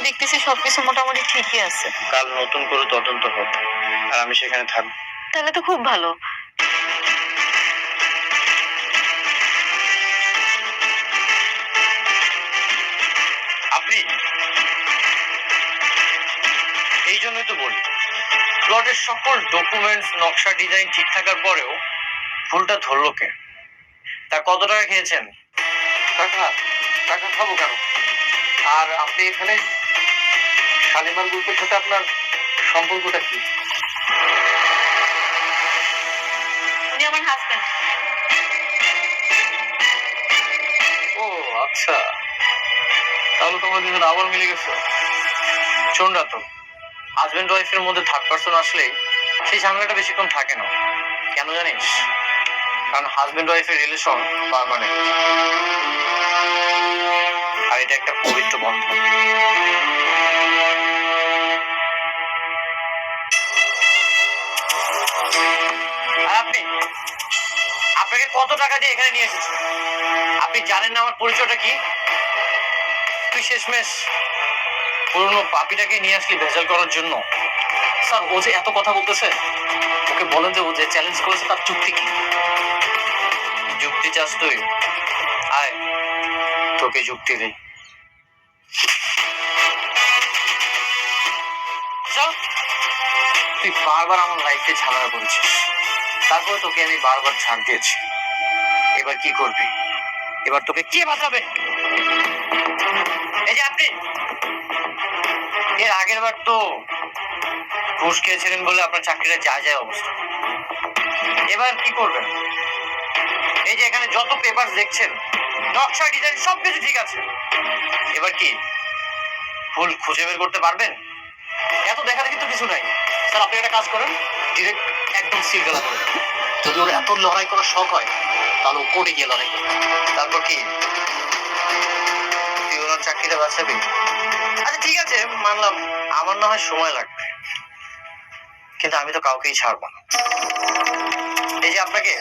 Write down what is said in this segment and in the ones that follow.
দেখতেছি সবকিছু মোটামুটি ঠিকই আছে। কাল নতুন করে তদন্ত হবে আর আমি সেখানে থাকবো। তাহলে তো খুব ভালো। আপনি এই জন্যই তো বলি, প্লটের সকল ডকুমেন্টস নকশা ডিজাইন ঠিক থাকার পরেও ভুলটা ধরলো কে? তা কত টাকা খেয়েছেন? টাকা টাকা খাবো কেন? আর আপনি এখানে শালিমার গ্রুপের সাথে আপনার সম্পর্কটা কি? উনি আমার হাজবেন্ড। ও আচ্ছা, তাহলে তোমার দুজন আবার মিলে গেছে। শোন না তো, হাজবেন্ড ওয়াইফের মধ্যে থার্ড পার্সন আসলেই সেই ঝামেলাটা বেশিক্ষণ থাকে না। কেন জানিস? কারণ হাজবেন্ড ওয়াইফের রিলেশন পার্মানেন্ট, আর এটা একটা পবিত্র বন্ধন। আর আপনি, আপনাকে কত টাকা দিয়ে এখানে নিয়ে এসেছি? আপনি জানেন না আমার পরিচয়টা কি? তুই শেষমেশ পুরনো পাপিটাকে নিয়ে আসলি ভেজাল করার জন্য। স্যার, ও যে এত কথা বলতেছে, ওকে বলেন যে ও যে চ্যালেঞ্জ করেছে তার যুক্তি কি? যুক্তি চাস তুই? আয়, তোকে যুক্তি দেই। চল। তুই বারবার আমার লাইফে ঝামেলা করেছিস, তারপরে তোকে আমি বারবার ছাড় দিয়েছি। এবার কি করবি? এবার তোকে কে বাঁচাবে? এই যে আপনি, এর আগের বার তো ঘুষ খেয়েছিলেন বলে আপনার চাকরিটা যায় যায় অবস্থা। এবার কি করবেন? এই যে এখানে যত পেপার দেখছেন, নকশা ডিজাইন সবকিছু ঠিক আছে, এবার কি ভুল খুঁজে বের করতে পারবেন? এত দেখা দেখি তো কিছু নাই। স্যার, আপনি একটা কাজ করেন, ডিরেক্ট একদম সিলগালা করে দেন। যদি ওর এত লড়াই করার শখ হয় তাহলে ও কোর্টে গিয়ে লড়াই করবে। তারপর কি তুই ওনার চাকরিটা বাঁচাবি? আচ্ছা ঠিক আছে, মানলাম আমার না হয় সময় লাগবে, কিন্তু আমি তো কাউকেই ছাড়বো না। এই যে আপনাকে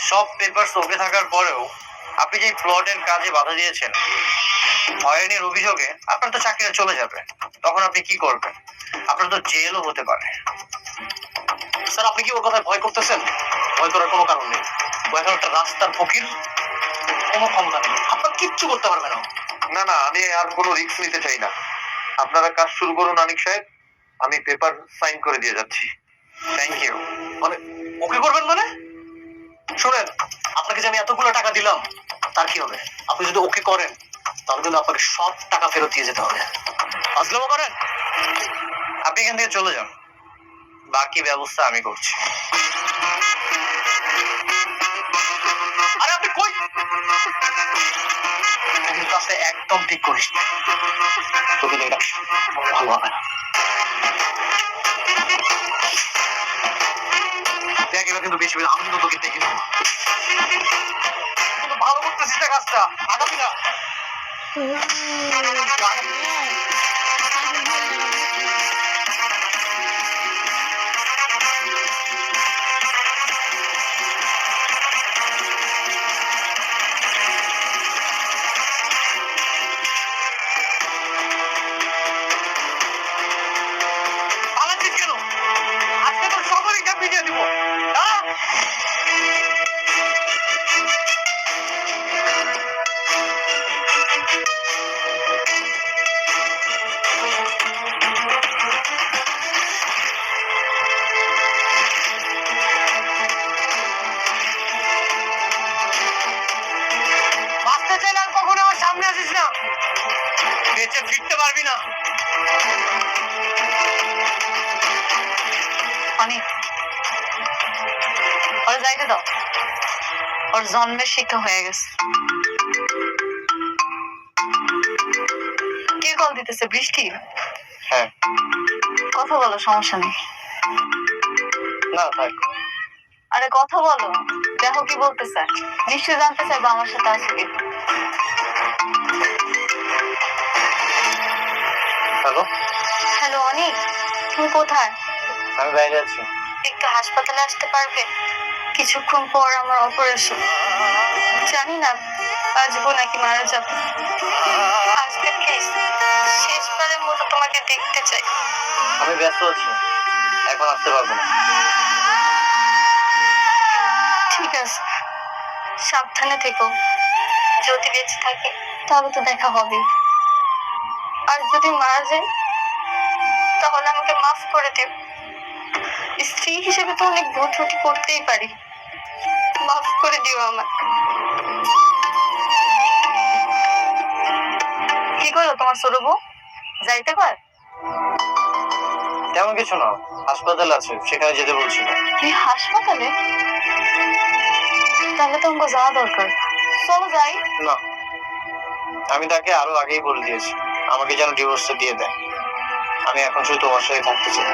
সব পেপারস ওকে থাকার পরেও আপনি যে প্লটের কাজে বাধা দিয়েছেন, হয়রানির অভিযোগে আপনার তো চাকরিটা চলে যাবে। তখন আপনি কি করবেন? আপনার তো জেলও হতে পারে। স্যার, আপনি কি ওর কথায় ভয় করতেছেন? ভয় করার কোনো কারণ নেই। ও এখন একটা রাস্তার ফকির, কোনো ক্ষমতা নেই, আপনার কিচ্ছু করতে পারবে না। না না, আমি আর কোনো রিস্ক নিতে চাই না। আপনারা কাজ শুরু করুন আনিক সাহেব, আমি পেপার সাইন করে দিয়ে যাচ্ছি। Thank you. মানে ওকে করবেন মানে? শুনেন, আপনাকে যে আমি এতগুলো টাকা দিলাম তার কি হবে? আপনি যদি ওকে করেন তাহলে কিন্তু আপনাকে সব টাকা ফেরত দিয়ে যেতে হবে। আজলামো করেন? আপনি এখান থেকে চলে যান, বাকি ব্যবস্থা আমি করছি। আরে আপনি কই? কিন্তু কাজটা একদম ঠিক করিস না, তোকে তো এটা ভালো হবে না। দেখ, এবার কিন্তু বেশি আমি কিন্তু তোকে দেখে নেবো। কিন্তু ভালো করতেছিস না কাজটা, আগামী না। পালাচ্ছিস কেন? আজকে তোর সকল হিসাব মিটিয়ে দিব। বাঁচতে চাইলে আর কখনো আমার সামনে আসিস না, বেঁচে ফিরতে পারবি না। অনেক ওর যাইতে দাও, ওর জন্মের শিক্ষা হয়ে গেছে। কে কল দিতেছে? বৃষ্টি? হ্যাঁ। কথা বলো, সমস্যা নেই। না থাক। আরে কথা বলো, দেখো কি বলতেছে। নিশ্চয়ই জানতে চাইবো আমার সাথে আছে কি। হ্যালো। হ্যালো অনিক, তুমি কোথায়? আমি বাইরে আছি। একটু হাসপাতালে আসতে পারবে? কিছুক্ষণ পর আমার অপারেশন। জানি না বাঁচবো নাকি মারা যাবো। আজকে প্লিজ শেষবারের মতো তোমাকে দেখতে চাই। আমি ব্যস্ত আছি, এখন আসতে পারবো না। ঠিক আছে, সাবধানে থেকো। যদি বেঁচে থাকে তাহলে তো দেখা হবে, আর যদি মারা যায় তাহলে আমাকে মাফ করে দিও। স্ত্রী হিসেবে তো অনেক ভুল ত্রুটি করতেই পারি, মাফ করে দিও আমার। কি করো তোমার ছোট বউ, যাইতে কয়? তেমন কিছু না, হাসপাতাল আছে, সেখানে যেতে বলছিল। এই হাসপাতালে? তাহলে তো আমাকে যাওয়া দরকার, চলো যাই। না, আমি তাকে আরো আগেই বলে দিয়েছি আমাকে যেন ডিভোর্সটা দিয়ে দেয়। আমি এখন শুধু তোমার সাথে থাকতে চাই।